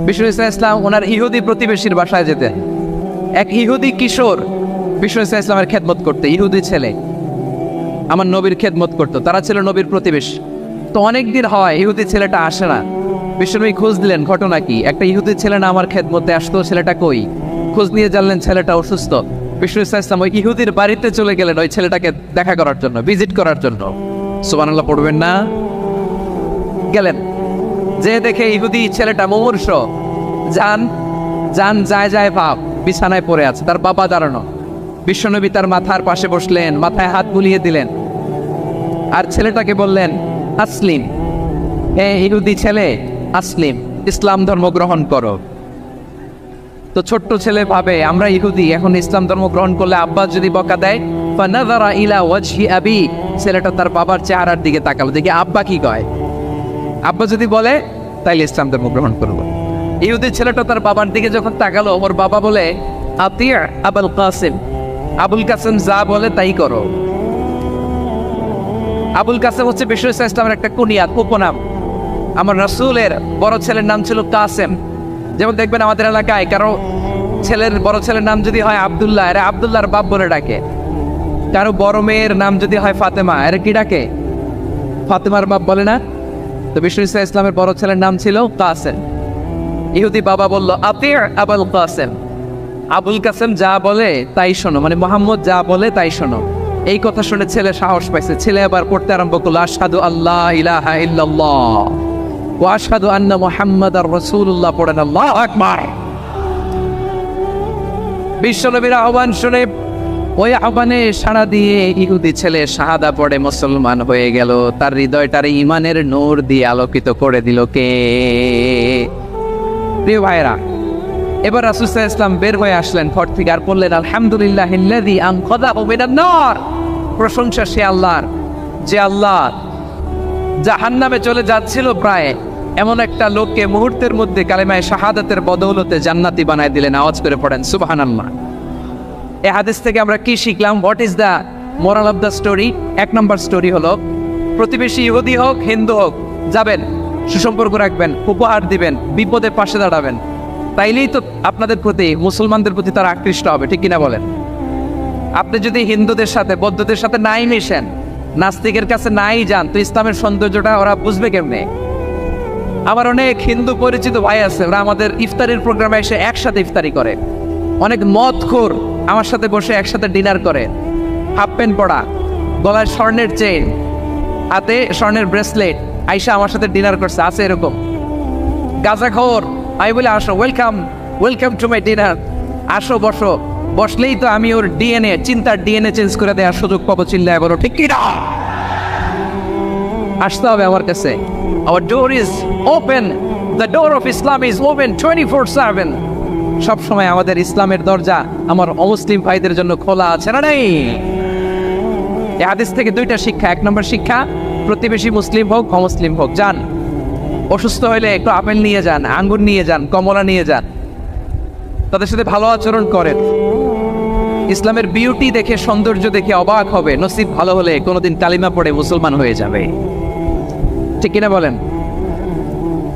বিষ্ণু ইসলাম ওনার ইহুদি প্রতিবেশীর বাসায় যেতেন। এক ইহুদি কিশোর বিষ্ণু ইসলামের খেদমত করতে, ইহুদি ছেলে আমার নবীর খেদমত করতো, তারা ছিল নবীর প্রতিবেশী। তো অনেক দিন হয় ইহুদি ছেলেটা আসে না। বিশ্বনবী খোঁজ দিলেন ঘটনা কি, একটা ইহুদি ছেলে না আমার খেদমতে আসতো, ছেলেটা কই? খোঁজ নিয়ে জানলেন ছেলেটা অসুস্থ। বিষ্ণু ইসলাম ওই ইহুদির বাড়িতে চলে গেলেন ওই ছেলেটাকে দেখা করার জন্য, ভিজিট করার জন্য। সুবহানাল্লাহ পড়বেন না? গেলেন, যে দেখে ইহুদি ছেলেটা মুমূর্ষ, যান যায় ভাব, বিছানায় পড়ে আছে, তার বাবা দাঁড়ানো। বিশ্বনবী তার মাথার পাশে বসলেন, মাথায় হাত বুলিয়ে দিলেন, আর ছেলেটাকে বললেন আসলিম, হে ইহুদি ছেলে আসলিম, ইসলাম ধর্ম গ্রহণ করো। তো ছোট্ট ছেলে ভাবে আমরা ইহুদি, এখন ইসলাম ধর্ম গ্রহণ করলে আব্বা যদি বকা দেয়, ফানাযারা ইলা ওয়াজহি আবি, ছেলেটা তার বাবার চেহারার দিকে তাকালো, দেখি আব্বা কি কয়। আব্বা যদি বলে তাইলে ইসলাম ধর্ম গ্রহণ করবো। ইহুদি ছেলেটা তার বাবার দিকে যখন তাকালো, ওর বাবা বলে আতিয়া আবুল কাসিম, আবুল কাসিম যা বলে তাই করো। আবুল কাসিম হচ্ছে বিষ্ণু ইসলামের একটা কুনিয়াত, উপনাম। আমার রাসূলের বড় ছেলের নাম ছিল কাসেম। যেমন দেখবেন আমাদের এলাকায় কারো বড় ছেলের নাম যদি হয় আব্দুল্লাহ, এরা আব্দুল্লাহর বাপ বলে ডাকে। কারো বড় মেয়ের নাম যদি হয় ফাতেমা, এরা কি ডাকে? ফাতেমার বাপ বলে না? তো বিষ্ণু ইসলামের বড় ছেলের নাম ছিল কাসেম। ইহুদি বাবা বলল আতিয়া আবুল কাসেম, আবুল কাসেম যা বলে তাই শোনো, মানে মোহাম্মদ যা বলে তাই শোনো। এই কথা শুনে ছেলে সাহস পাইছে, ছেলে আবার পড়তে আরম্ভ করলো আশহাদু আল্লাহ ইলাহা ইল্লাল্লাহ ওয়া আশহাদু আন্না মুহাম্মাদার রাসূলুল্লাহ, পড়েন আল্লাহু আকবার। বিশ্বনবীর আহ্বান শুনে ওই আহ্বানে সাড়া দিয়ে ইহুদি ছেলে শাহাদা পড়ে মুসলমান হয়ে গেল। তার হৃদয়টার ঈমানের নূর দিয়ে আলোকিত করে দিল কে? প্রিয় ভাইরা, এবার রাসূল সাল্লাল্লাহু আলাইহি ওয়াসাল্লাম বের হয়ে আসলেন ঘর থেকে, আর বললেন আলহামদুলিল্লাহিল্লাযী আনকাযাহু মিনান নার, প্রশংসা সে আল্লাহর যে আল্লাহ জাহান্নামে চলে যাচ্ছিল প্রায় এমন একটা লোককে মুহূর্তের মধ্যে কালেমায়ে শাহাদাতের বদৌলতে জান্নাতি বানায় দিলেন। আওয়াজ করে পড়েন সুবহানাল্লাহ। এই হাদিস থেকে আমরা কি শিখলাম? What is the moral of the story? এক নম্বর স্টোরি হলো, প্রতিবেশী ইহুদি হোক হিন্দু হোক, যাবেন, সুসম্পর্ক রাখবেন, উপহার দিবেন, বিপদে পাশে দাঁড়াবেন, তাইলেই তো আপনাদের প্রতি, মুসলমানদের প্রতি তারা আকৃষ্ট হবে, ঠিক কিনা বলেন? আপনি যদি হিন্দুদের সাথে বৌদ্ধদের সাথে নাই মিশেন, নাস্তিকের কাছে নাই যান, তো ইসলামের সৌন্দর্যটা ওরা বুঝবে কেমনে? আমার অনেক হিন্দু পরিচিত ভাই আছে, ওরা আমাদের ইফতারির প্রোগ্রামে এসে একসাথে ইফতারি করে। অনেক মদখোর আমার সাথে বসে একসাথে ডিনার করে, হাফ প্যান্ট পরা, গলায় স্বর্ণের চেইন, হাতে স্বর্ণের ব্রেসলেট, আইসা আমার সাথে ডিনার করছে, আছে এরকম। গাঁজাখোর, আমি বলি আসো, ওয়েলকাম টু মাই ডিনার, আসো বসো। বসলেই তো আমি ওর ডিএনএ, চিন্তার ডিএনএ চেঞ্জ করে দেওয়ার সুযোগ পাবো। চিল্লায় বলো ঠিক কি না? আসতে হবে আমার কাছে। Our door is open, the door of Islam is open 24/7। সব সময় আমাদের ইসলামের দরজা আমার অমুসলিম ভাইদের জন্য খোলা আছে, না নাই? এই হাদিস থেকে দুইটা শিক্ষা। এক নম্বর শিক্ষা, প্রতিবেশী মুসলিম হোক অমুসলিম হোক, যান, অসুস্থ হলে একটু আপেল নিয়ে যান, আঙ্গুর নিয়ে যান, কমলা নিয়ে যান, তাদের সাথে ভালো আচরণ করেন। ইসলামের বিউটি দেখে, সৌন্দর্য দেখে অবাক হবে, নসিব ভালো হলে কোনোদিন কালিমা পড়ে মুসলমান হয়ে যাবে, ঠিক কিনা বলেন?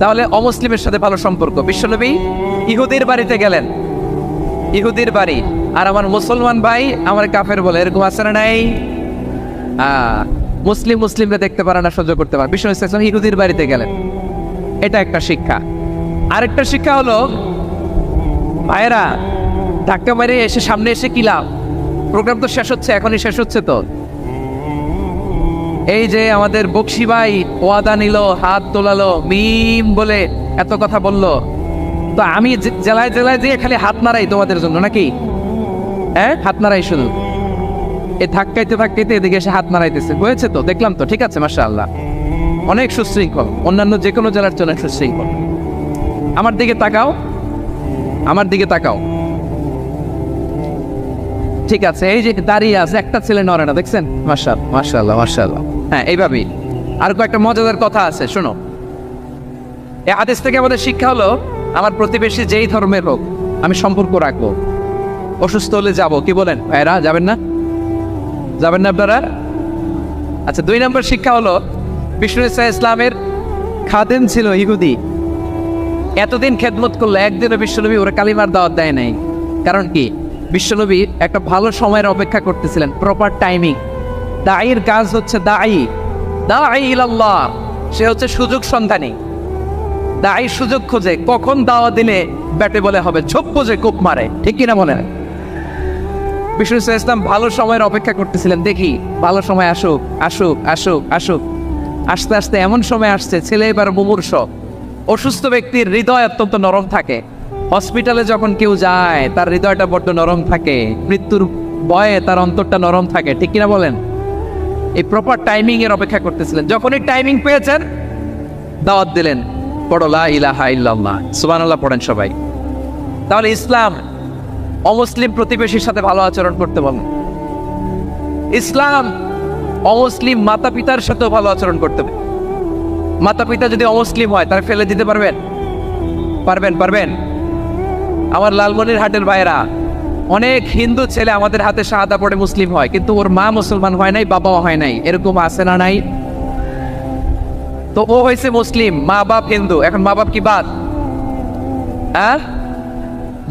তাহলে অমুসলিমের সাথে ভালো সম্পর্ক। বিশ্বনবী ইহুদির বাড়িতে গেলেন, ইহুদির বাড়ি, আর আমার মুসলমান ভাই আমার কাফের বলে, এরকম আছে না নাই? মুসলিমরা দেখতে পারে না, সহ্য করতে পারে। বিশ্বনবী সাল্লাল্লাহু আলাইহি ওয়াসাল্লাম ইহুদির বাড়িতে গেলেন, এটা একটা শিক্ষা। আরেকটা শিক্ষা হলো, ভাইয়েরা ধাক্কা মারে এসে সামনে এসে কি লাভ? প্রোগ্রাম তো শেষ হচ্ছে, এখনই শেষ হচ্ছে। তো এই যে আমাদের বকশি ভাই ওয়াদা নিল, হাত তোলালো, মিম বলে এত কথা বললো, তো আমি জেলায় জেলায় দিয়ে খালি হাত নাড়াই তোমাদের জন্য নাকি? হ্যাঁ, হাত নাড়াই শুধু। এই ধাক্কাইতে এদিকে এসে হাত নাড়াইতেছে, হয়েছে তো, দেখলাম তো, ঠিক আছে, মাশাআল্লাহ, অনেক সুশৃঙ্খল, অন্যান্য যে কোনো জেলার জন্য সুশৃঙ্খল। আমার দিকে তাকাও, আমার দিকে তাকাও, ঠিক আছে। এই যে দাঁড়িয়ে আছে, একটা ছেলে নড়ে না, দেখছেন? মাশাআল্লাহ মাশাআল্লাহ। হ্যাঁ, এইভাবেই। আর কয়েকটা মজাদার কথা আছে, শোনো। এই হাদিস থেকে আমাদের শিক্ষা হলো, আমার প্রতিবেশী যেই ধর্মের হোক আমি সম্পর্ক রাখবো। অসুস্থ হলে যাব, কি বলেন ভাইরা? যাবেন না? যাবেন না আপনারা? আচ্ছা, 2 নম্বর শিক্ষা হলো, বিষ্ণু ইসলামের খাদেম ছিল ইহুদি, এতদিন খেদমত করলো, একদিনও বিশ্বনবী ওরা কালিমার দাওয়াত দেয় নাই। কারণ কি? বিশ্বনবী একটা ভালো সময়ের অপেক্ষা করতেছিলেন, প্রপার টাইমিং। দায়ীর কাজ হচ্ছে দায়ী ইলাল্লাহ, সে হচ্ছে সুযোগ সন্ধানী। দায়ী সুযোগ খোঁজে, কখন দাওয়া দিলে ব্যাটে বলে হবে, ঝোপ বোঝে কোপ মারে, ঠিক কিনা বলেন? বিষ্ণু ইসলাম ভালো সময়ের অপেক্ষা করতেছিলেন, দেখি ভালো সময় আসুক আসুক আসুক আসুক। আস্তে আস্তে এমন সময় আসছে, ছেলে এবার মুমূর্ষ, অসুস্থ ব্যক্তির হৃদয় অত্যন্ত নরম থাকে। হসপিটালে যখন কেউ যায় তার হৃদয়টা বড্ড নরম থাকে, মৃত্যুর ভয়ে তার অন্তরটা নরম থাকে, ঠিক কিনা বলেন? এই প্রপার টাইমিং এর অপেক্ষা করতেছিলেন। যখনই টাইমিং পেয়েছেন দাওয়াত দিলেন, পড়ো লা ইলাহা ইল্লাল্লাহ, সুবহানাল্লাহ পড়েন সবাই। তাহলে ইসলাম অমুসলিম প্রতিবেশীর সাথে ভালো আচরণ করতে বলেন। ইসলাম অমুসলিম মাতা পিতার সাথেও ভালো আচরণ করতে হবে। মাতা পিতা যদি অমুসলিম হয় তারা ফেলে দিতে পারবেন? পারবেন? আমার লালমনিরহাটের ভাইরা, অনেক হিন্দু ছেলে আমাদের হাতে শাহাদা পড়ে মুসলিম হয়, কিন্তু ওর মা মুসলমান হয় নাই, বাবাও হয় নাই। এরকম আছে না নাই? তো ও হয়েছে মুসলিম, মা বাপ হিন্দু, এখন মা বাপ কি বাদ? হ্যাঁ,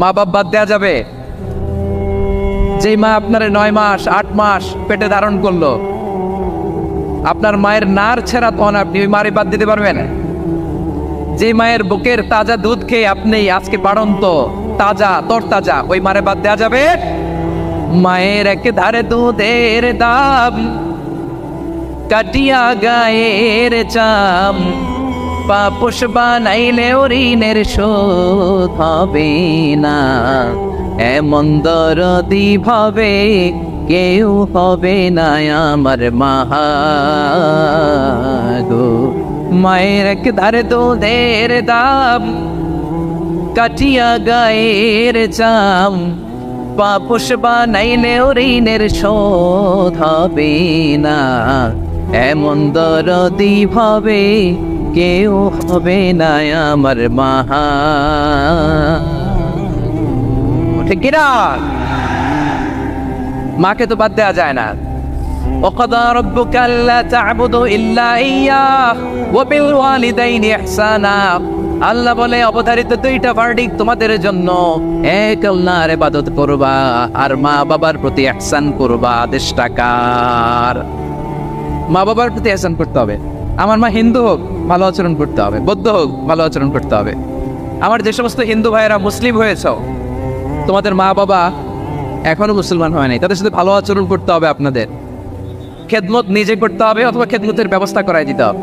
মা বাপ বাদ দেয়া যাবে? যেই মা আপনার 9 মাস 8 মাস পেটে ধারণ করলো, আপনার মায়ের নার ছেড়া তখন আপনি ওই মারে বাদ দিতে পারবেন? যে মায়ের বুকের তাজা দুধ খেয়ে আপনি আজকে বাড়ন্ত তাজা তরতাজা, ওই মারে বাদ দেওয়া যাবে? মায়ের এক ধারে দুধের দাম, কাটিয়া গায়ের চাম, পাপোশ বানাইলে ঋণের শোধ হবে না, এমন দরদি ভাবে কেউ হবে না আমার মাহা গো। মায়ের এক ধারে দুধের দাম, কাটিয়া গায়ের চাম, পাপোশ বানাইলে ঋণের শোধ হবে না, এমন দরদি ভাবে কেউ হবে না আমার মাহা। ঠিক কিনা? মাকে তো বাদ দেওয়া যায় না। وقضى ربك ألا تعبدوا إلا إياه وبالوالدين إحسانا। আল্লাহ বলে অবধারিত 2টা ভার্ডিক্ট তোমাদের জন্য, এক আল্লাহর ইবাদত করবা আর মা বাবার প্রতি ইহসান করবা। আদেশটা কার? মা বাবার প্রতি ইহসান করতে হবে। আমার মা হিন্দু হোক ভালো আচরণ করতে হবে, বৌদ্ধ হোক ভালো আচরণ করতে হবে। আমার যে সমস্ত হিন্দু ভাইয়েরা মুসলিম হয়েছ, তোমাদের মা বাবা এখনো মুসলমান হয় নাই, তাদের সাথে ভালো আচরণ করতে হবে। আপনাদের খেদমত নিজে করতে হবে অথবা খেদমতের ব্যবস্থা করাই দিতে হবে।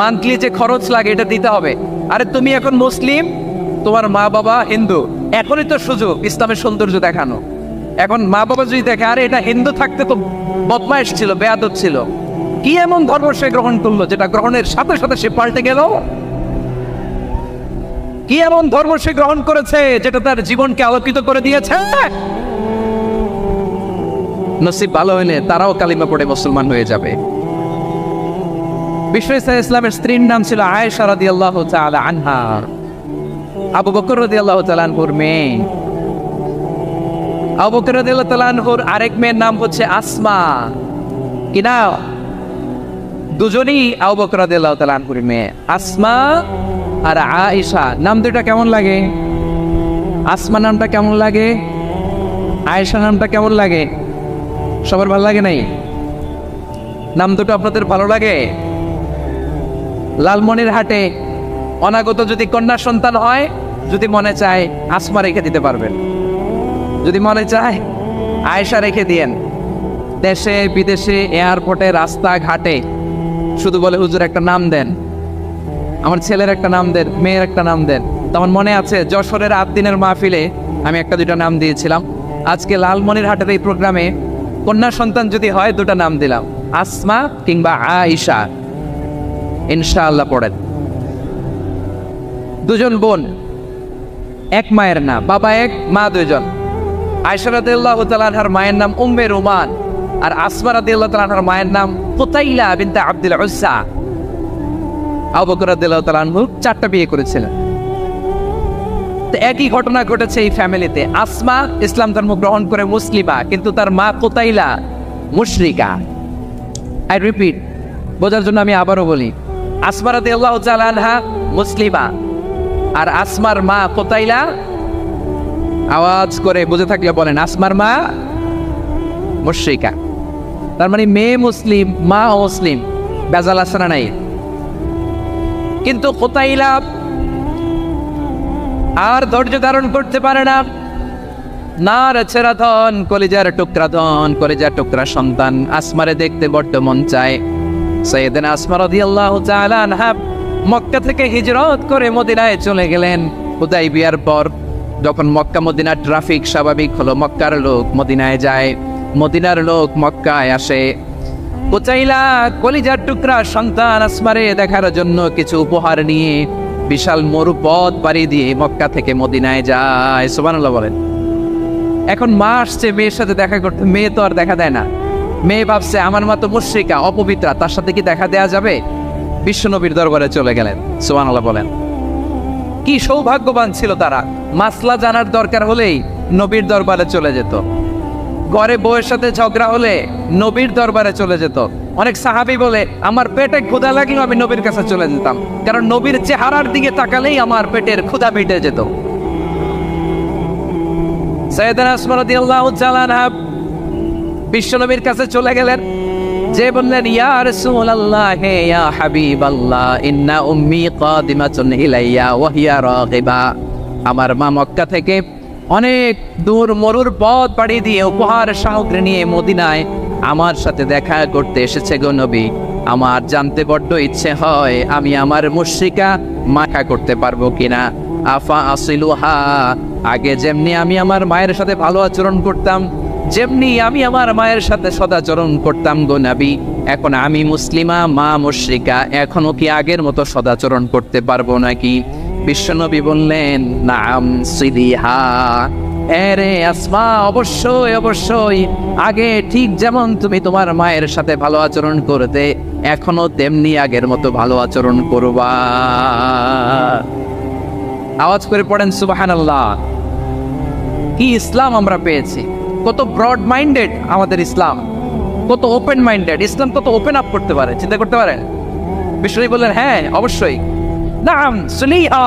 মান্থলি যে খরচ লাগে এটা দিতে হবে। আরে তুমি এখন মুসলিম, তোমার মা বাবা হিন্দু, এখনই তো সুযোগ ইসলামের সৌন্দর্য দেখানো। এখন মা বাবা যদি দেখে আরে এটা হিন্দু থাকতে তো বদমাইশ ছিল, বেয়াদব ছিল, কি এমন ধর্ম সে গ্রহণ করলো যেটা গ্রহণের সাথে সাথে সে পাল্টে গেল? কি এমন ধর্ম সে গ্রহণ করেছে যেটা তার জীবনকে আলোকিত করে দিয়েছে? নসিব ভালো হইলে তারাও কালিমা পড়ে মুসলমান হয়ে যাবে। বিষ্ণু ইসলামের স্ত্রীর নাম ছিল আয়েশা রাদিয়াল্লাহু তাআলা আনহা, আবু বকর রাদিয়াল্লাহু তাআলা আনহুর মেয়ে। আবু বকর রাদিয়াল্লাহু তাআলা আনহুর আরেক মেয়ের নাম হচ্ছে আসমা। কি না? দুজনই আবু বকর রাদিয়াল্লাহু তাআলা আনহুর মেয়ে, আসমা আর আয়েশা। নাম দুটো কেমন লাগে? আসমা নামটা কেমন লাগে? আয়েশা নামটা কেমন লাগে? সবার ভালো লাগে নাই? নাম দুটো আপনাদের ভালো লাগে? লালমনিরহাটে অনাগত যদি কন্যা সন্তান হয়, যদি মনে চায় আসমা রেখে দিতে পারবেন, যদি মনে চায় আয়েশা রেখে দিয়েন। দেশে বিদেশে এয়ারপোর্টে রাস্তাঘাটে শুধু বলে হুজুর একটা নাম দেন, আমার ছেলের একটা নাম দেন, মেয়ের একটা নাম দেন। তেমন মনে আছে যশোরের 8 দিনের মাহফিলে আমি 1-2টা নাম দিয়েছিলাম। আজকে লালমনিরহাটের এই প্রোগ্রামে কন্যা সন্তান যদি হয় 2টা নাম দিলাম, আসমা কিংবা আয়েশা। ইনশাআল্লাহ পড়েন। দুজন বোন, এক মায়ের নাম, বাবা এক মা 2জন। আয়েশা রাদিয়াল্লাহু তাআলা আনহার মায়ের নাম উম্মে রুমান, আর আসমা রাদিয়াল্লাহু তাআলা আনহার মায়ের নাম কুতাইলা বিনতে আব্দুল উজ্জা। আবু বকর রাদিয়াল্লাহু তাআলা আনহু 4টা বিয়ে করেছিলেন। তো একই ঘটনা ঘটেছে এই ফ্যামিলিতে। আসমা ইসলাম ধর্ম গ্রহণ করে মুসলিমা, কিন্তু তার মা কুতাইলা মুশরিকা। আই রিপিট, বোঝার জন্য আমি আবারও বলি, আসমা রাদিয়াল্লাহু তাআলা আনহা মুসলিমা, আর আসমার মা কোতাইলা, আওয়াজ করে বুঝে থাকলে বলেন, আসমার মা মুশরিকা। তার মানে মেয়ে মুসলিম, মা অমুসলিম, বেজাল আছে না নাই? কিন্তু কোতাইলা আর ধৈর্য ধারণ করতে পারে না। নার ছেড়া ধন, কলিজার টুকরা ধন, কলিজার টুকরা সন্তান আসমারে দেখতে বড্ড মন চায়। সাইয়েদনা আসমা রাদিয়াল্লাহু তাআলা আনহা মক্কা থেকে হিজরত করে মদিনায় চলে গেলেন। হুদাইবিয়ার পর যখন মক্কা মদিনার ট্রাফিক স্বাভাবিক হলো, মক্কার লোক মদিনায় যায়, মদিনার লোক মক্কায় আসে। কোচাইলা কলিজার টুকরা সন্তান আসমারে দেখার জন্য কিছু উপহার নিয়ে বিশাল মরুপথ পাড়ি দিয়ে মক্কা থেকে মদিনায় যায়। সুবহানাল্লাহ বলেন। এখন মা আসছে মেয়ের সাথে দেখা করতে, মেয়ে তো আর দেখা দেয় না। মেয়ে ভাবছে আমার মা তো মুশরিকা, অপবিত্রা, তার সাথে কি দেখা দেয়া যাবে? বিশ্বনবীর দরবারে চলে গেলেন। সুবহানাল্লাহ বলেন। কি সৌভাগ্যবান ছিল তারা, মাসলা জানার দরকার হলেই নবীর দরবারে চলে যেত। ঘরে বউয়ের সাথে ঝগড়া হলে নবীর দরবারে চলে যেত। অনেক সাহাবী বলে আমার পেটে ক্ষুধা লাগলেও আমি নবীর কাছে চলে যেতাম, কারণ নবীর চেহারার দিকে তাকালেই আমার পেটের ক্ষুধা মিটে যেত। সাইয়েদনা আসমা রাদিয়াল্লাহু তাআলা আনহা বিশ্বনবীর কাছে চলে গেলেন, যে বললেন ইয়া রাসূলুল্লাহ, হে ইয়া হাবিবাল্লাহ, ইন্না উম্মি কাদিমাতুন ইলাইয়া ওয়া হিয়া রাগিবা। আমার মা মক্কা থেকে অনেক দূর মরুর পথ পাড়ি দিয়ে উপহার সামগ্রী নিয়ে মদিনায় আমার সাথে দেখা করতে এসেছে গো নবী। আমার জানতে বড্ড ইচ্ছে হয় আমি আমার মুশরিকা মাখা করতে পারবো কিনা। আফা আসিলুহা, আগে যেমনি আমি আমার মায়ের সাথে ভালো আচরণ করতাম, যেমনি আমি আমার মায়ের সাথে সদাচরণ করতাম গো নবী, এখন আমি মুসলিমা, মা মুশরিকা, এখনো কি আগের মতো সদাচরণ করতে পারবো নাকি? বিশ্বনবী বললেন নাম সিলিহা, আরে আসমা, অবশ্যই অবশ্যই, আগে ঠিক যেমন তুমি তোমার মায়ের সাথে ভালো আচরণ করতে, এখনো তেমনি আগের মতো ভালো আচরণ করবা। আওয়াজ করে পড়েন সুবহানাল্লাহ। কি ইসলাম আমরা পেয়েছি! কত ব্রড মাইন্ডেড আমাদের ইসলাম, কত ওপেন মাইন্ডেড ইসলাম, কত ওপেন আপ করতে পারে, চিন্তা করতে পারেন। বিশ্বনবী বললেন হ্যাঁ অবশ্যই, নাম সুলিহা,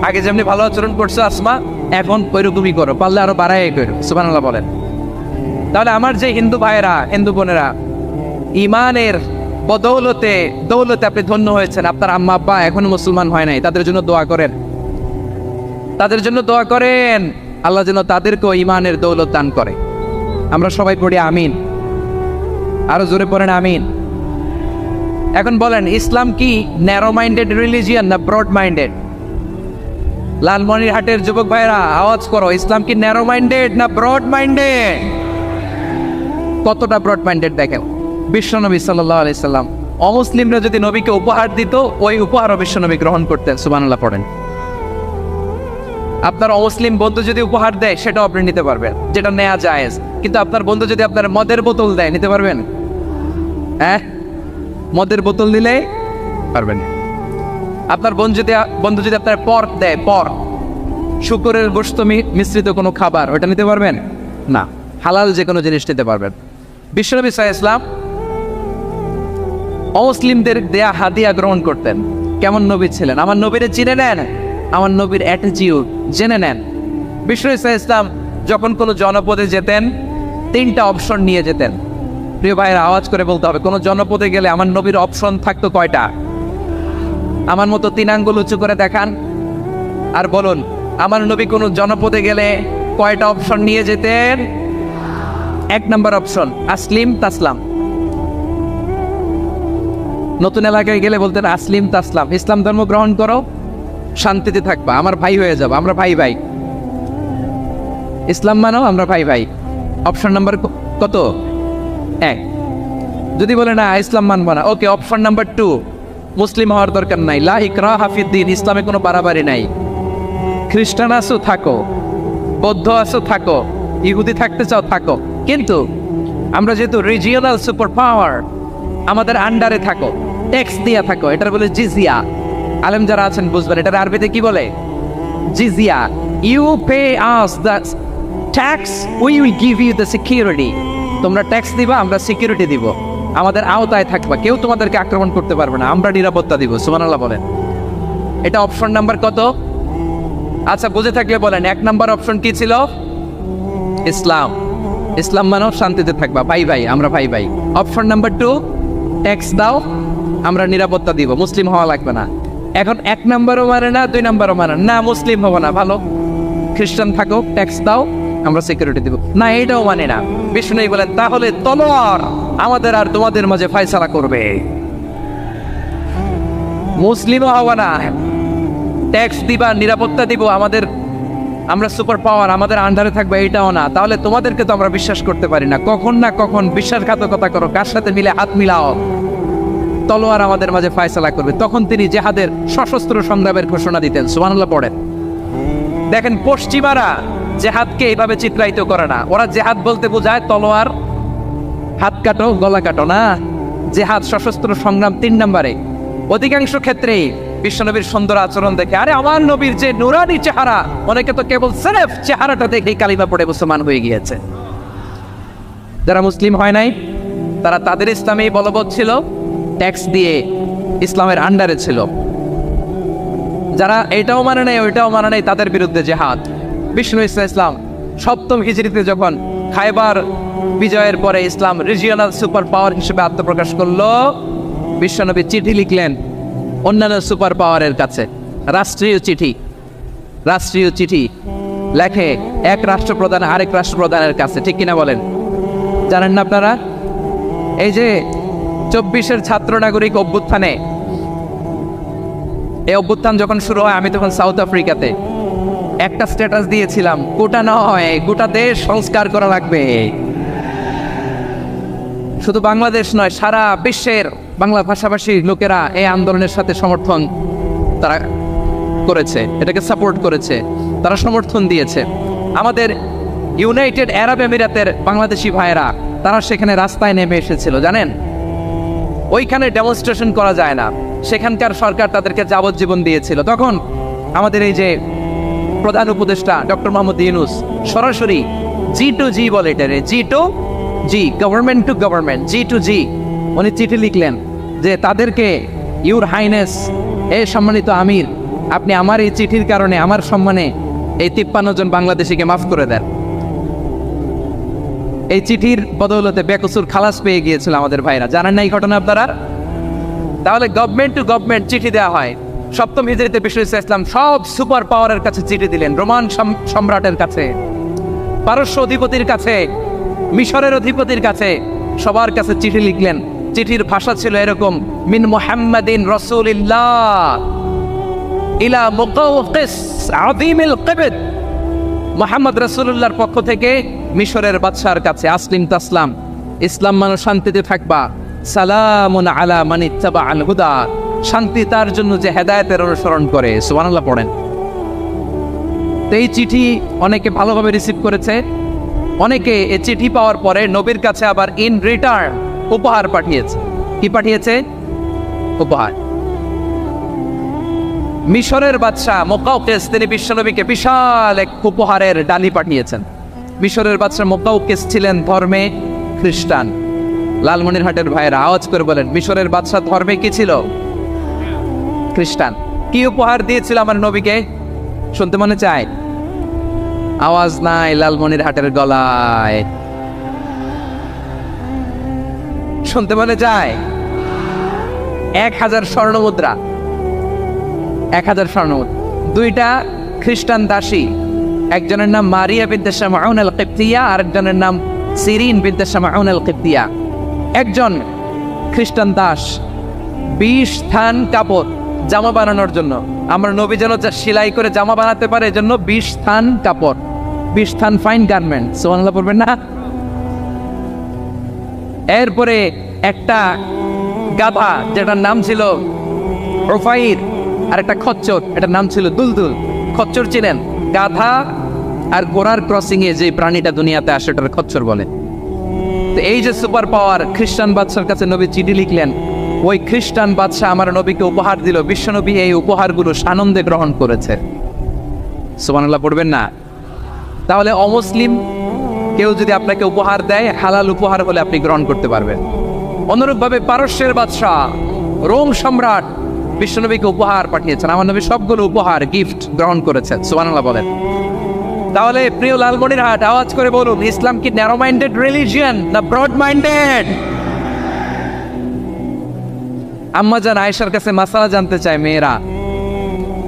আগে যেমনি ভালো আচরণ করছো আসমা, এখন ওইরকমই করো, পারলে আরো বাড়াই করো। সুবহানাল্লাহ বলেন। তাহলে আমার যে হিন্দু ভাইয়েরা, হিন্দু বোনেরা, ইমানের বদৌলতে দৌলতে আপনি ধন্য হয়েছেন, আপনার আম্মা আব্বা এখনো মুসলমান হয় নাই, তাদের জন্য দোয়া করেন, তাদের জন্য দোয়া করেন, আল্লাহ যেন তাদেরকেও ইমানের দৌলত দান করে। আমরা সবাই পড়ি আমিন, আরো জোরে পড়েন আমিন। এখন বলেন, ইসলাম কি ন্যারো মাইন্ডেড রিলিজিয়ান না ব্রড মাইন্ডেড? লালমনিরহাটের যুবক ভাইরা আওয়াজ করো, ইসলাম কি ন্যারো মাইন্ডেড না ব্রড মাইন্ডেড? কতটা ব্রড মাইন্ডেড দেখেন। বিশ্বনবী সাল্লাল্লাহু আলাইহি সাল্লাম অমুসলিমরা যদি নবীকে উপহার দিত, ওই উপহারও বিশ্বনবী গ্রহণ করতেন। সুবহানাল্লাহ পড়েন। আপনার অমুসলিম বন্ধু যদি উপহার দেয়, সেটাও আপনি নিতে পারবেন, যেটা নেওয়া জায়েজ। কিন্তু আপনার বন্ধু যদি আপনার মদের বোতল দেয়, নিতে পারবেন? হ্যাঁ, মদের বোতল দিলে পারবেন। আপনার বন্ধু যদি আপনার পর্ক দেয়, পর্ক, শুকরের গোশত মিশ্রিত কোনো খাবার, ওটা নিতে পারবেন না। হালাল যে কোনো জিনিস নিতে পারবেন। বিশ্বনবী সাল্লাল্লাহু আলাইহি ওয়াসাল্লাম অমুসলিমদের দেয়া হাদিয়া গ্রহণ করতেন। কেমন নবী ছিলেন, আমার নবীরে চিনে নেন, আমার নবীর অ্যাটিটিউড জেনে নেন। বিশ্বনবী সাল্লাল্লাহু আলাইহি ওয়াসাল্লাম যখন কোনো জনপদে যেতেন, 3টা অপশন নিয়ে যেতেন। প্রিয় ভাইয়েরা আওয়াজ করে বলতে হবে, কোনো জনপদে গেলে আমার নবীর অপশন থাকতো কয়টা? আমার মতো 3 আঙ্গুল উঁচু করে দেখান আর বলুন, আমার নবী কোনো জনপদে গেলে কয়টা অপশন নিয়ে যেতেন? 1 নম্বর অপশন আসলিম তাসলাম। নতুন এলাকায় গেলে বলতেন আসলিম তাসলাম, ইসলাম ধর্ম গ্রহণ করো, শান্তিতে থাকবা, আমার ভাই হয়ে যাবো, আমরা ভাই ভাই, ইসলাম মানো, আমরা ভাই ভাই। অপশন নাম্বার কত? 1। যদি বলে না ইসলাম মানবো না, ওকে, অপশন নাম্বার 2, মুসলিম হওয়ার দরকার নাই, লা ইকরাহা ফিদ্দিন, ইসলামে কোনো বাড়াবাড়ি নাই। খ্রিস্টান আছো থাকো, বৌদ্ধ আছো থাকো, ইহুদি থাকতে চাও থাকো, কিন্তু আমরা যেহেতু রিজিওনাল সুপার পাওয়ার, আমাদের আন্ডারে থাকো, ট্যাক্স দিয়া থাকো, এটার বলে জিজিয়া। আলেম যারা আছেন বুঝবেন, এটার আরবিতে কি বলে? জিজিয়া। You pay us the tax, we will give you the security. তোমরা ট্যাক্স দিবা, আমরা সিকিউরিটি দিব, আমাদের আওতায় থাকবা, কেউ তোমাদেরকে আক্রমণ করতে পারবে না, আমরা নিরাপত্তা দিব। সুবহানাল্লাহ বলেন। এটা অপশন নাম্বার কত? আচ্ছা, বুঝে থাকলে বলেন 1 নাম্বার অপশন কি ছিল? ইসলাম। ইসলাম মানো শান্তিতে থাকবা, ভাই ভাই, আমরা ভাই ভাই। অপশন নাম্বার 2, ট্যাক্স দাও, আমরা নিরাপত্তা দিব, মুসলিম হওয়া লাগবে না। এখন 1 নাম্বারও মানে না, 2 নাম্বারও মানে না, মুসলিম হবো না, ভালো খ্রিস্টান থাকো, ট্যাক্স দাও, আমরা সিকিউরিটি দিব না, এইটাও মানে না। বিষ্ণু বলেন তাহলে তলোয়ার আমাদের আর তোমাদের মাঝে ফয়সালা করবে, মুসলিমও হওয়া না, ট্যাক্স দিবা, নিরাপত্তা দিব, আমরা সুপার পাওয়ার, আমাদের আন্ডারে থাকবে, এইটাও না। তাহলে তোমাদেরকে তো আমরা বিশ্বাস করতে পারি না, কখন না কখন বিশ্বাসঘাতকতা করো, কার সাথে মিলে হাত মিলাও, তলোয়ার আমাদের মাঝে ফয়সালা করবে। তখন তিনি জেহাদের সশস্ত্র সংগ্রামের ঘোষণা দিতেন। সুবহানাল্লাহ পড়েন। দেখেন, পশ্চিমারা জেহাদকে এইভাবে চিত্রায়িত করে না। ওরা জেহাদ বলতে বোঝায় তলোয়ার, হাত কাটো, গলা কাটো না। জেহাদ সশস্ত্র সংগ্রাম 3 নম্বরে। অধিকাংশ ক্ষেত্রেই বিশ্বনবীর সুন্দর আচরণ দেখে, আরে আমার নবীর যে নুরানি চেহারা, অনেকে তো কেবল সির্ফ চেহারাটা দেখেই কালিমা পড়ে মুসলমান হয়ে গিয়েছে। যারা মুসলিম হয় নাই তারা তাদের ইসলামেই বলবৎ ছিল, ট্যাক্স দিয়ে ইসলামের আন্ডারে ছিল। যারা এটাও মানে নাই ওইটাও মানে নাই, তাদের বিরুদ্ধে জেহাদ। বিষ্ণু ইসলাম 7ম হিজরিতে যখন খায়বার বিজয়ের পরে ইসলাম রিজিওনাল সুপার পাওয়ার হিসেবে আত্মপ্রকাশ করলো, বিশ্বনবী চিঠি লিখলেন অন্যান্য সুপার পাওয়ারের কাছে, রাষ্ট্রীয় চিঠি লেখে এক রাষ্ট্রপ্রধান আরেক রাষ্ট্রপ্রধানের কাছে, ঠিক কিনা বলেন? জানেন না আপনারা? এই যে 24-এর ছাত্র নাগরিক অভ্যুত্থানে, এই অভ্যুত্থান যখন শুরু হয়, আমি তখন সাউথ আফ্রিকাতে একটা স্ট্যাটাস দিয়েছিলাম, গোটা নয় গোটা দেশ সংস্কার করা লাগবে। শুধু বাংলাদেশ নয়, সারা বিশ্বের বাংলা ভাষাভাষী লোকেরা এই আন্দোলনের সাথে সমর্থন তারা করেছে, এটাকে সাপোর্ট করেছে, তারা সমর্থন দিয়েছে। আমাদের ইউনাইটেড আরব আমিরাতের বাংলাদেশি ভাইয়েরা তারা সেখানে রাস্তায় নেমে এসেছিল, জানেন? ওইখানে ডেমনস্ট্রেশন করা যায় না, সেখানকার সরকার তাদেরকে যাবজ্জীবন দিয়েছিল। তখন আমাদের এই যে প্রধান উপদেষ্টা ডক্টর মোহাম্মদ ইউনূস সরাসরি G2G বলে, এটারে G2G, government to government, G2G, উনি চিঠি লিখলেন যে তাদেরকে, ইউর হাইনেস, এ সম্মানিত আমির, আপনি আমার এই চিঠির কারণে আমার সম্মানে এই 53 জন বাংলাদেশিকে মাফ করে দেন। এই চিঠির বদৌলতে বেকসুর খালাস পেয়ে গিয়েছিল আমাদের ভাইরা। জানেন না এই ঘটনা আপনারা? তাহলে গভর্নমেন্ট টু গভর্নমেন্ট চিঠি দেওয়া হয়। 7ম হিজরিতে বিষ্ণু ইসলাম সব সুপার পাওয়ারের কাছে চিঠি দিলেন, রোমান সম্রাটের কাছে, পারস্য অধিপতির কাছে, মিশরের অধিপতির কাছে, সবার কাছে চিঠি লিখলেন। চিঠির ভাষা ছিল এরকম, মিন মুহাম্মাদিন রাসূলিল্লাহ ইলা মুকাওকিস আযীমিল কিবত, মুহাম্মদ রাসূলুল্লাহর পক্ষ থেকে মিশরের বাদশার কাছে, আসলিম তাসলাম, ইসলাম মানো শান্তিতে থাকবা, সালামুন আলা মান ইত্তাবাআল হুদা, শান্তি তার জন্য যে হেদায়েতের অনুসরণ করে। সুবহানাল্লাহ পড়েন। তো এই চিঠি অনেকে ভালোভাবে রিসিভ করেছে, অনেকে এই চিঠি পাওয়ার পরে নবীর কাছে আবার ইন রিটার্ন উপহার পাঠিয়েছে। কি পাঠিয়েছে? উপহার। মিশরের বাদশা মুকাওকিস তিনি বিশ্বনবীকে বিশাল এক উপহারের ডালি পাঠিয়েছেন। মিশরের বাদশা মুকাওকিস ছিলেন ধর্মে খ্রিস্টান। লালমনিরহাটের ভাইয়েরা আওয়াজ করে বলেন, মিশরের বাদশা ধর্মে কি ছিল? খ্রিস্টান। কি উপহার দিয়েছিল আমার নবীকে? শুনতে মনে চায়? আওয়াজ নাই লালমনিরহাটের গলায়, শুনতে মনে চায়? 1000 স্বর্ণমুদ্রা, 1000 স্বর্ণমুদ্রা। 2টা খ্রিস্টান দাসী, একজনের নাম মারিয়া বিনতে শামউন আল কিবতিয়া, আরেকজনের নাম সিরিন বিনতে শামউন আল কিবতিয়া। একজন খ্রিস্টান দাস 20 থান কাপড় জামা বানানোর জন্য, আমরা নবী যেন সেলাই করে জামা বানাতে পারে এজন্য 20 থান কাপড়, 20 থান ফাইন গার্মেন্ট। সুবহানাল্লাহ পড়বেন না? এরপরে একটা গাধা যেটার নাম ছিল উফাইর, আর একটা খচ্চর, এটার নাম ছিল দুলদুল। খচ্চর চিনেন? গাধা আর ঘোড়ার ক্রসিং এ যে প্রাণীটা দুনিয়াতে আসে ওটার খচ্চর বলে। তো এই যে সুপার পাওয়ার খ্রিস্টান বাদশার কাছে নবী চিঠি লিখলেন, ওই খ্রিস্টান বাদশা আমার নবীকে উপহার দিল। বিশ্বনবী এই উপহারগুলো সানন্দে গ্রহণ করেছে। সুবহানাল্লাহ পড়বেন না? তাহলে অমুসলিম কেউ যদি আপনাকে উপহার দেয়, হালাল উপহার হলে আপনি গ্রহণ করতে পারবেন। অনুরূপভাবে পারস্যের বাদশা, রোম সম্রাট বিশ্বনবীকে উপহার পাঠিয়েছেন, আমার নবী সবগুলো উপহার গিফট গ্রহণ করেছেন। সুবহানাল্লাহ বলেন। তাহলে প্রিয় লালমনিরহাট, আওয়াজ করে বলুন, ইসলাম কি ন্যারো মাইন্ডেড রিলিজিয়ন না ব্রড মাইন্ডেড? আম্মাজান আয়েশার কাছে মাসালা জানতে চায় মেয়েরা,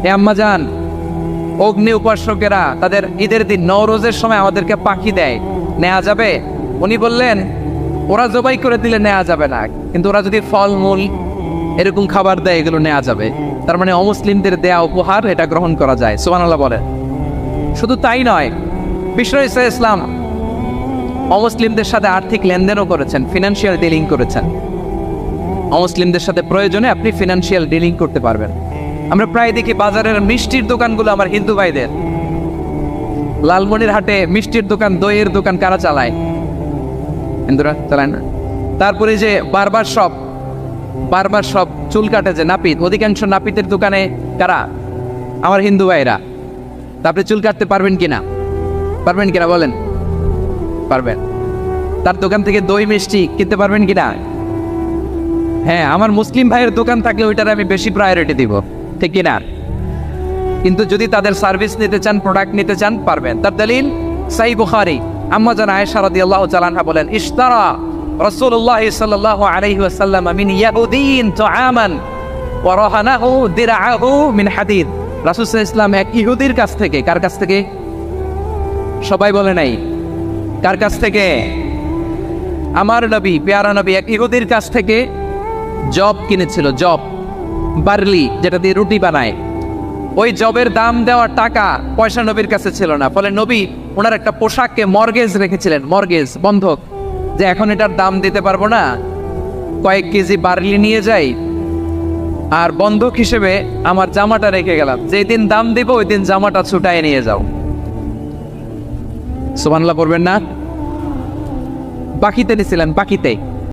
হে আম্মাজান, অগ্নি উপাসকেরা তাদের ঈদের দিন নওরোজের সময় আমাদেরকে পাখি দেয়, নেওয়া যাবে? উনি বললেন, ওরা জবাই করে দিলে নেওয়া যাবে না, কিন্তু ওরা যদি ফলমূল এরকম খাবার দেয় এগুলো নেওয়া যাবে। তার মানে অমুসলিমদের দেয়া উপহার এটা গ্রহণ করা যায়। সুবহানাল্লাহ বলেন। শুধু তাই নয়, বিশ্বনবী সাল্লাল্লাহু আলাইহি ওয়াসাল্লাম অমুসলিমদের সাথে আর্থিক লেনদেনও করেছেন, ফিনান্সিয়াল ডিলিং করেছেন। অমুসলিমদের সাথে প্রয়োজনে আপনি ফিনান্সিয়াল ডিলিং করতে পারবেন। আমরা প্রায় দেখি বাজারের মিষ্টির দোকানগুলো আমার হিন্দু ভাইদের। লালমনিরহাটে মিষ্টির দোকান, দইয়ের দোকান কারা চালায়? হিন্দুরা চালায় না। তারপরে যে বারবার সব চুল কাটে যে নাপিত, অধিকাংশ নাপিতের দোকানে কারা? আমার হিন্দু ভাইরা। তা আপনি চুল কাটতে পারবেন কিনা? পারবেন কিনা বলেন? পারবেন। তার দোকান থেকে দই মিষ্টি কিনতে পারবেন কিনা? হ্যাঁ, আমার মুসলিম ভাইয়ের দোকান থাকলে ওইটার আমি বেশি প্রায়োরিটি দিব, ঠিক কিনা? কিন্তু যদি তাদের সার্ভিস নিতে চান, প্রোডাক্ট নিতে চান, পারবেন। তার দলিল সহিহ বুখারী, আম্মাজান আয়েশা রাদিয়াল্লাহু তাআলা আনহা বলেন, ইশতারা রাসূলুল্লাহ সাল্লাল্লাহু আলাইহি ওয়াসাল্লাম মিন ইয়াহুদিন তুআমান ওয়া রাহানাহু দিরআহু মিন হাদিদ। রাসূল সাল্লাল্লাহু আলাইহি ওয়াসাল্লাম এক ইহুদির কাছ থেকে, কার কাছ থেকে? সবাই বলে নাই কার কাছ থেকে? আমার নবী, পেয়ারা নবী এক ইহুদির কাছ থেকে জব কিনেছিল, জব, বার্লি, যেটা দিয়ে রুটি বানায়। ওই জবের দাম দেওয়ার টাকা পয়সা নবীর কাছে ছিল না, ফলে নবী ওনার একটা পোশাককে মর্গেজ রেখেছিলেন, মর্গেজ, বন্ধক, যে এখন এটার দাম দিতে পারবো না, কয়েক কেজি বার্লি নিয়ে যাই আর বন্ধক হিসেবে আমার জামাটা রেখে গেলাম, যেই দিন দাম দিব ওই দিন জামাটা ছুটায় নিয়ে যাও। সুবহানাল্লাহ পড়বেন না? বাকিতে নিছিলেন, বাকিতে।